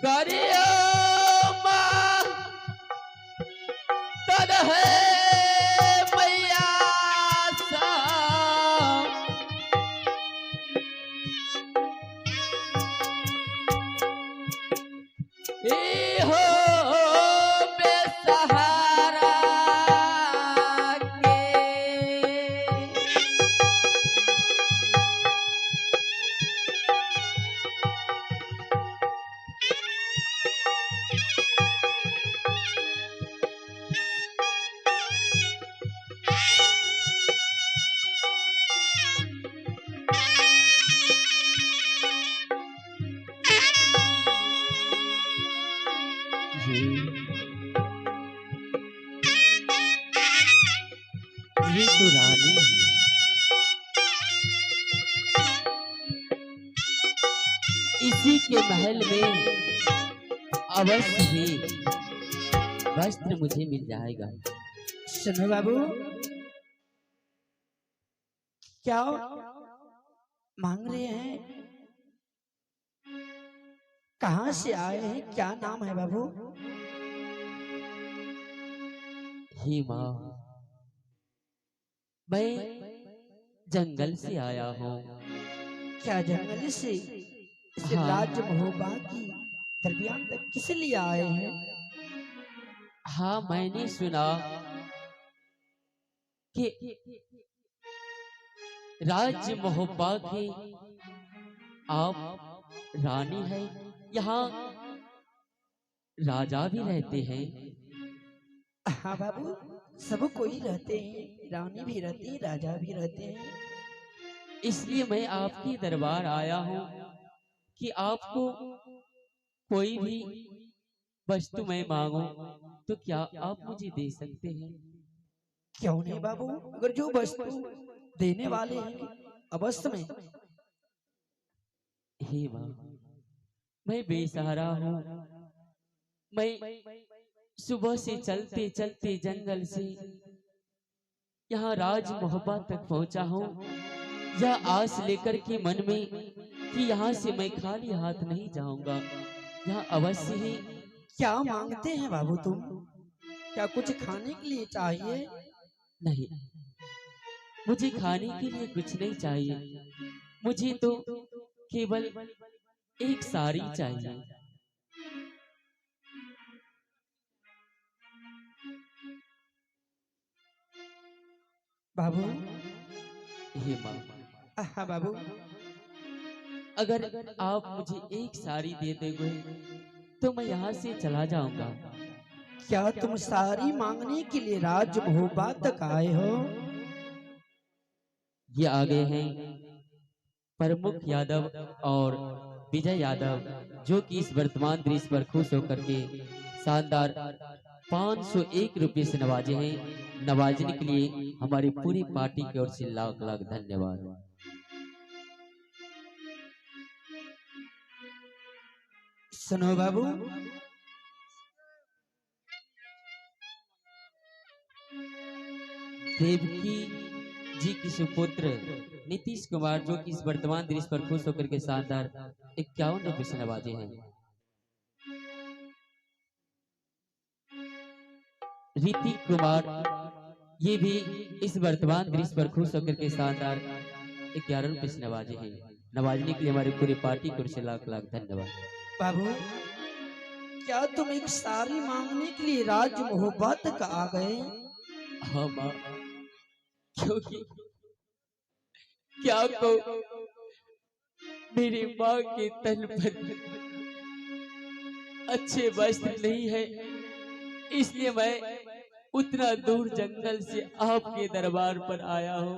करियो माँ तन है मैया सा ए हो बेसहारा के ये तो रानी इसी के महल में अवश्य ही वस्त्र मुझे मिल जाएगा। सुनो बाबू, क्या मांग रहे हैं? कहाँ से आए हैं? क्या नाम है बाबू? हे माँ, मैं जंगल से आया हूँ। क्या जंगल से इस हाँ। राज्य महोबा की दरमियान तक किस लिए आए हैं? हाँ, मैंने सुना कि राज्य महोबा की आप रानी है। यहाँ राजा भी रहते हैं। हाँ बाबू, सब कोई रहते हैं, रानी भी रहती है, राजा भी रहते हैं। इसलिए मैं आपके दरबार आया हूँ कि आपको कोई भी वस्तु मैं मांगू तो क्या आप मुझे दे सकते हैं? क्यों नहीं बाबू, अगर जो वस्तु देने वाले हैं अवश्य में। हे माँ, मैं बेसहारा हूँ। मैं सुबह से चलते चलते जंगल से यहाँ राज मोहब्बत तक पहुँचा हूँ। यह आस लेकर के मन में कि यहाँ से मैं खाली हाथ नहीं जाऊंगा। यहाँ अवश्य ही क्या मांगते हैं बाबू तुम? क्या कुछ खाने के लिए चाहिए? नहीं, मुझे खाने के लिए कुछ नहीं चाहिए। मुझे तो केवल एक साड़ी चाहिए। बाबू, हे माँ, हाँ बाबू, अगर आप मुझे एक साड़ी दे दोगे तो मैं यहाँ से चला जाऊंगा। क्या तुम सारी मांगने के लिए राज महोबा तक आए हो? ये आ गए हैं प्रमुख यादव और विजय यादव, जो कि इस वर्तमान दृश्य पर खुश होकर के शानदार 501 रुपये से नवाजे हैं। नवाजने के लिए हमारी पूरी पार्टी की ओर से लाख लाख धन्यवाद। सुनो बाबू, देवकी जी की सुपुत्र नीतीश कुमार, जो कि इस वर्तमान दृश्य पर खुश होकर के शानदार 51 रुपये से नवाजे हैं। ऋतिक कुमार, ये भी इस वर्तमान दृश्य पर खुश होकर के शानदार 11 रुपये से नवाजे हैं। नवाजने के लिए हमारी पूरी पार्टी की ओर से लाख लाख धन्यवाद। बाबू, क्या तुम एक सारी मांगने के लिए राज महोबा तक आ गए? हाँ माँ, क्योंकि क्या को मेरी माँ के तन पर अच्छे वस्त्र नहीं है, इसलिए मैं उतना दूर जंगल से आपके दरबार पर आया हूँ।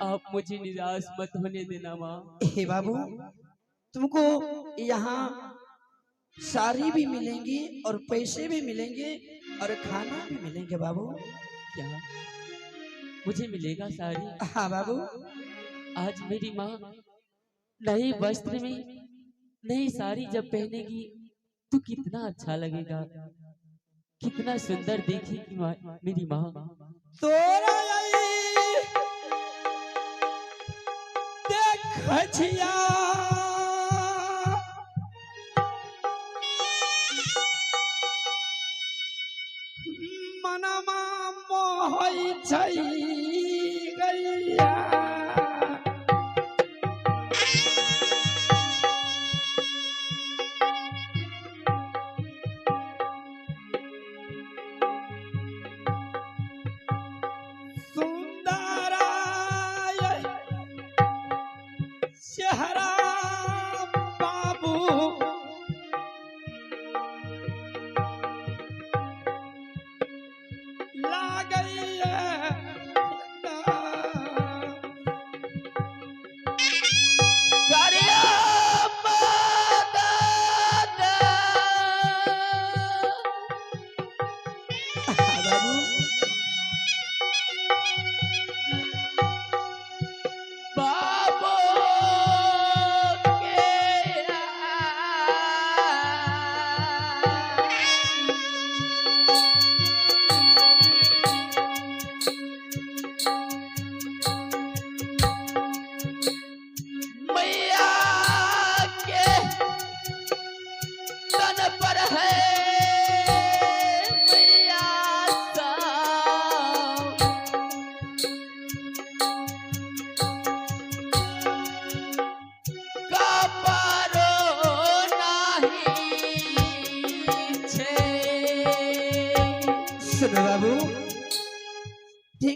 आप मुझे निराश मत होने देना माँ। हे बाबू, तुमको यहाँ साड़ी भी मिलेंगी और पैसे भी मिलेंगे और खाना भी मिलेंगे बाबू। क्या मुझे मिलेगा साड़ी? हाँ बाबू, आज मेरी माँ नए वस्त्र में नई साड़ी जब पहनेगी तो कितना अच्छा लगेगा, कितना सुंदर देखेगी मेरी माँ। तोरा देख छिया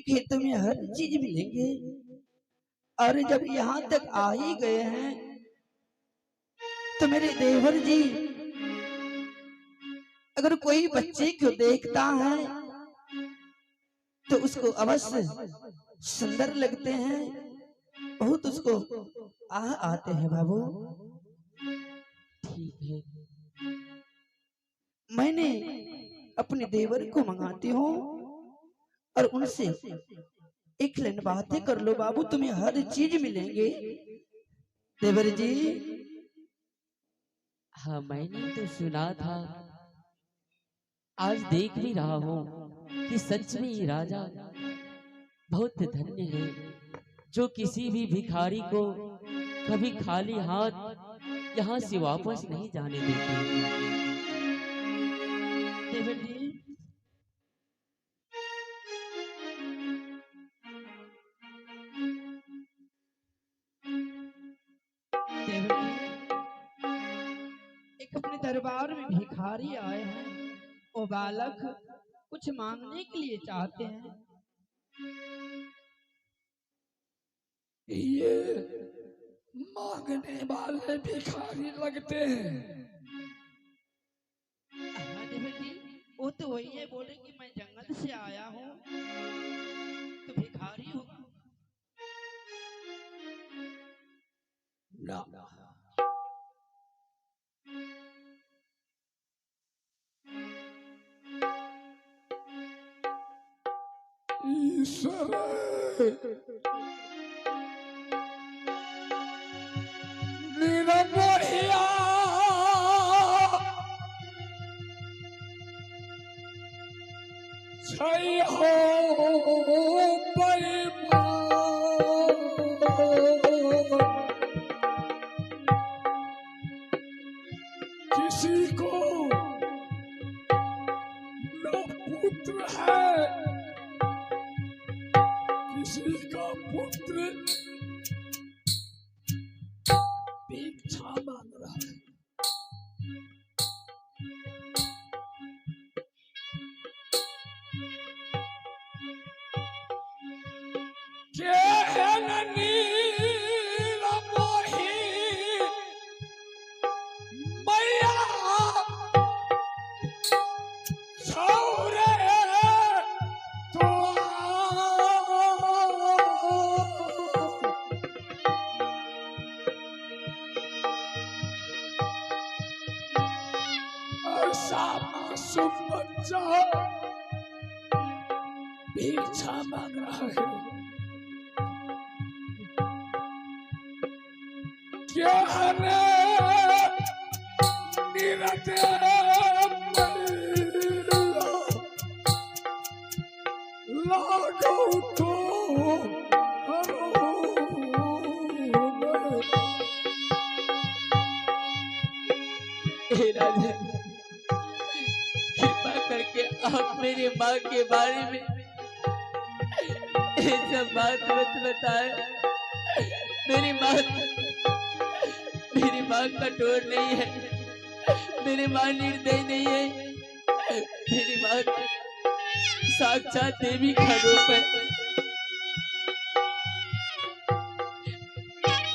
खेतों में हर चीज मिलेंगे। और जब यहाँ तक आ ही गए हैं तो मेरे देवर जी, अगर कोई बच्चे को देखता है तो उसको अवश्य सुंदर लगते हैं, बहुत उसको आते हैं। बाबू ठीक है। मैंने अपने देवर को मंगाती हूँ और उनसे एक लाइन बातें कर लो बाबू, तुम्हें हर चीज मिलेंगे। देवर जी, हाँ, मैंने तो सुना था, आज देख भी रहा हूँ कि सच में ये राजा बहुत धन्य है, जो किसी भी भिखारी को कभी खाली हाथ यहाँ से वापस नहीं जाने देते। देवर जी, देवर जी, एक अपने दरबार में भिखारी आए हैं। वो बालक कुछ मांगने के लिए चाहते हैं। ये मांगने वाले भिखारी लगते हैं। हाँ देवर जी, वो तो वही है, बोले कि मैं जंगल से आया हूँ तो भिखारी हूँ। ना, ईश्वर निरमोहिया छई हो परिमान, किसी को न पुत्र है, किसी का पुत्र भिक्षा मांग रहा है। बच्चा भिक्षा मांग रहा है। क्या है लागो तो राजा, कृपा करके आप मेरी माँ के बारे में ये सब बात मत बताए। मेरी माँ कठोर नहीं है, मेरी माँ निर्दयी नहीं है, मेरी माँ साक्षात देवी का रूप है।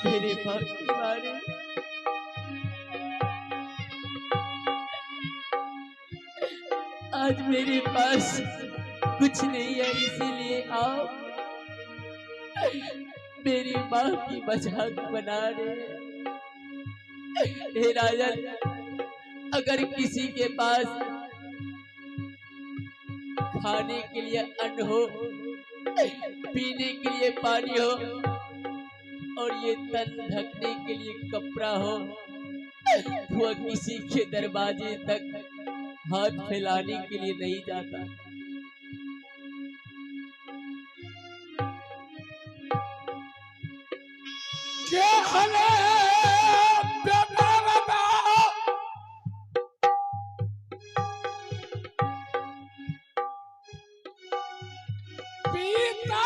मेरी माँ के बारे में आज मेरे पास कुछ नहीं है, इसीलिए आप मेरी माँ की मजाक बना रहे हैं। हे राजा, अगर किसी के पास खाने के लिए अन्न हो, पीने के लिए पानी हो और ये तन ढकने के लिए कपड़ा हो, वह किसी के दरवाजे तक हाथ फैलाने के लिए नहीं जाता। क्या हले पीता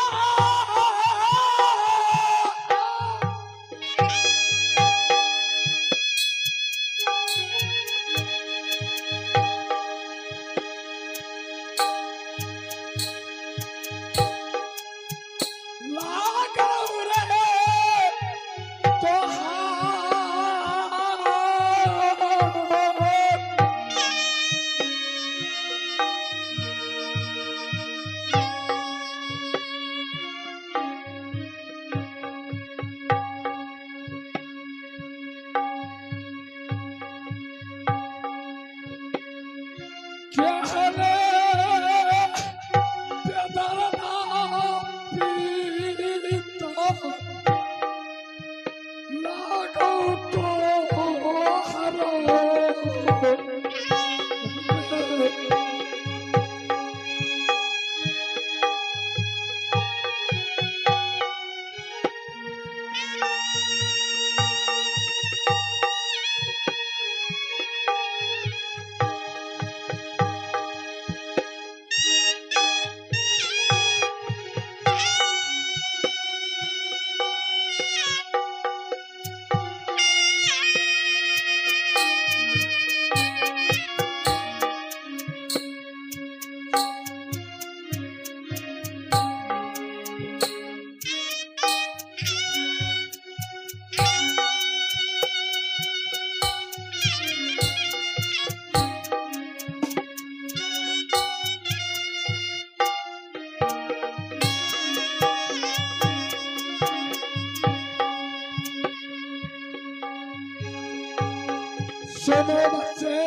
सुनो बच्चे,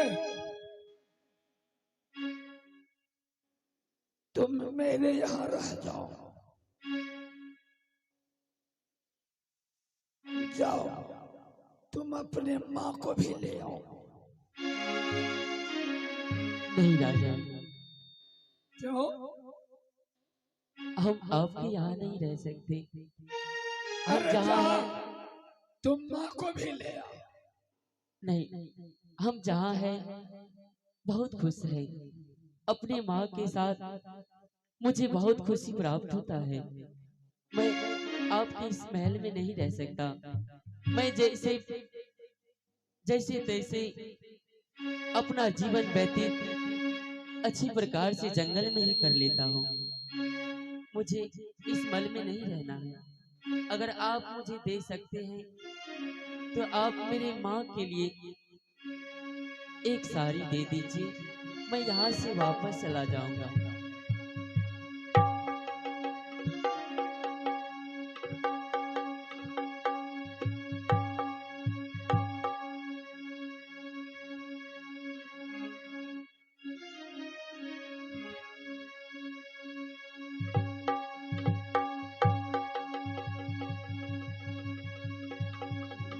तुम मेरे यहाँ रह जाओ। जाओ, तुम अपने माँ को भी ले आओ। नहीं राजा, क्यों? हम आपके यहाँ नहीं रह सकते। हम अरे जहाँ जाओ, हैं, तुम माँ को भी ले आओ। नहीं, हम जहाँ हैं बहुत खुश हैं। अपने माँ के साथ मुझे बहुत खुशी प्राप्त होता है। मैं आपके इस महल में नहीं रह सकता। मैं जैसे जैसे तैसे अपना जीवन व्यतीत अच्छी प्रकार से जंगल में ही कर लेता हूँ। मुझे इस महल में नहीं रहना है। अगर आप मुझे दे सकते हैं तो आप मेरे माँ के लिए एक साड़ी दे दीजिए। मैं यहाँ से वापस चला जाऊंगा।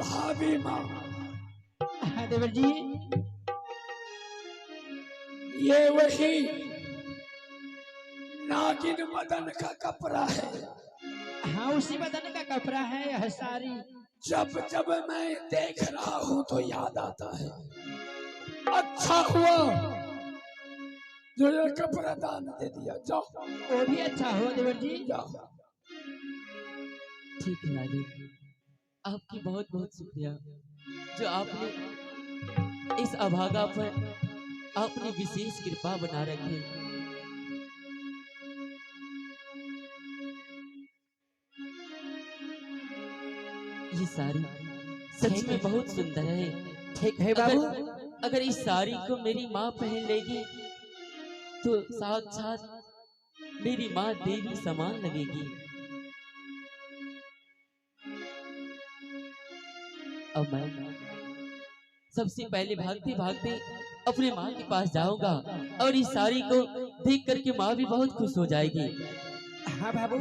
भाभी माँ, हाँ देवर जी। ये वही नागिन मदन का कपड़ा है। हाँ उसी बदन का कपड़ा है यह सारी। जब जब मैं देख रहा हूँ तो याद आता है। अच्छा हुआ जो ये कपड़ा दान दे दिया। जाओ, वो भी अच्छा हो देवर जी। जाओ। ठीक है राजेश, आपकी बहुत बहुत शुक्रिया जो आपने इस अभागा पर आपने विशेष कृपा बना रखी। ये साड़ी सच में बहुत सुंदर है। ठीक है बाबू। अगर इस साड़ी को मेरी माँ पहन लेगी तो साक्षात मेरी माँ देवी समान लगेगी। अब मैं सबसे पहले भागते भागते अपने माँ के पास जाऊंगा और इस साड़ी को देख करके माँ भी बहुत खुश हो जाएगी। हाँ बाबू,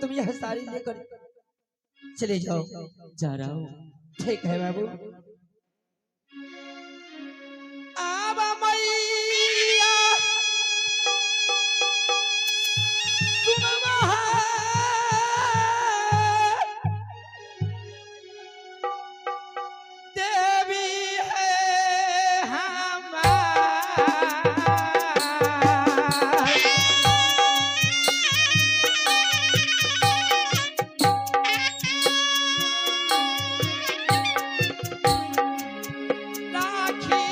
तुम यह साड़ी लेकर चले जाओ। जा रहा हूँ। ठीक है बाबू। आवा मैया तुम वहाँ देवी है हमार। राखी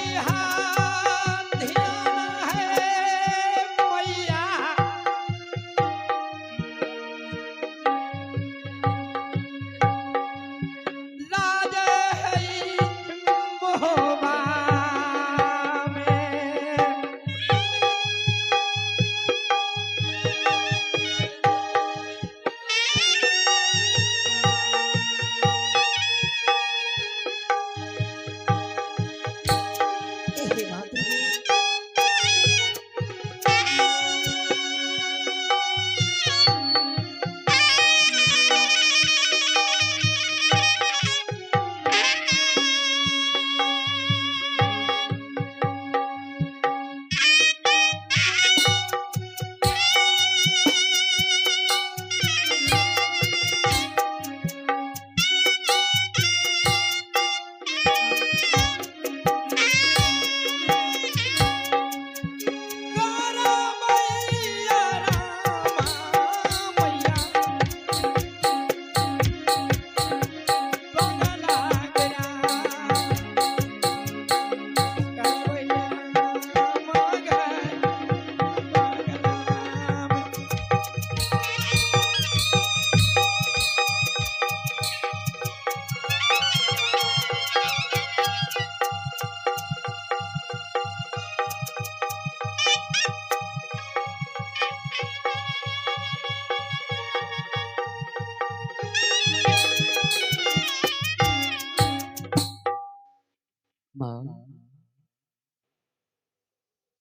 माँ,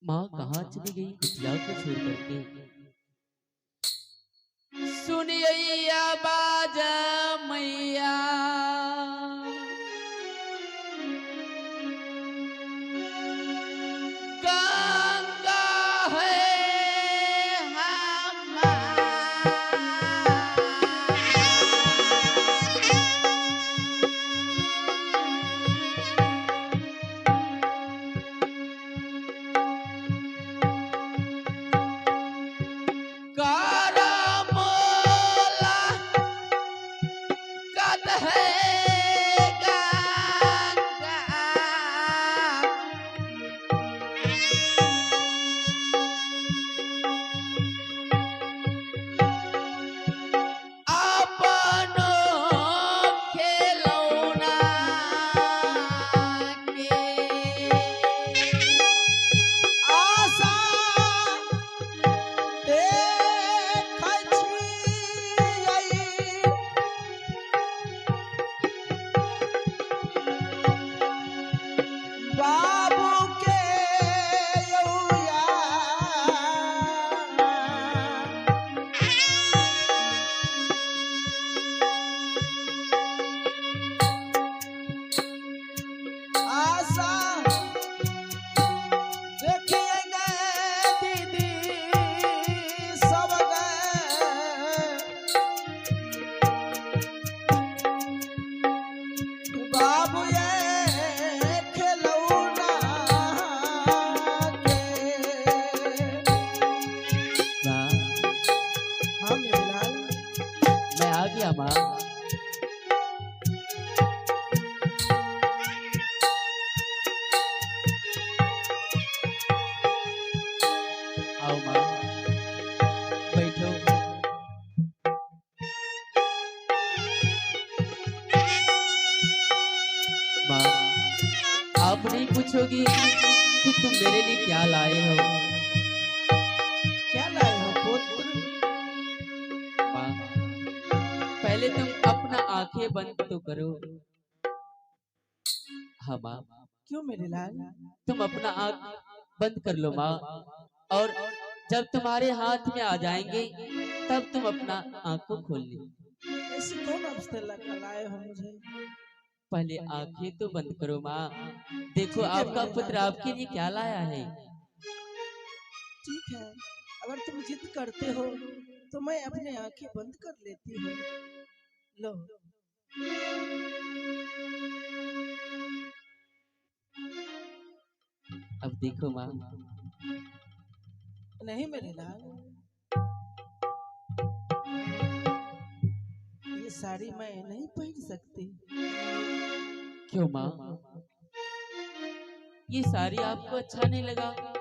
माँ कहाँ चली गई बिटिया को छोड़ करके? सुनिए बाज मैया, गंगा है आओ माँ, बैठो। माँ, आप नहीं पूछोगी कि तुम मेरे लिए क्या लाए हो? क्या लाए हो पुत्र? माँ, पहले तुम अपना आंखें बंद तो करो। हाँ माँ, क्यों मेरे लाल? तुम अपना आंख बंद कर लो माँ, और जब तुम्हारे हाथ में आ जाएंगे तब तुम अपना आंखों खोल लो। ऐसी कौन अवसर लाए हो मुझे? पहले आंखें तो बंद करो माँ। देखो ठीक है आपका मेरे पुत्र लाल। आपके लिए क्या लाया है। ठीक है, अगर तुम जिद करते हो तो मैं अपने आंखें बंद कर लेती हूँ। लो। अब देखो माँ। नहीं मेरे लाल, ये साड़ी मैं नहीं पहन सकती। क्यों माँ, ये साड़ी आपको अच्छा नहीं लगा?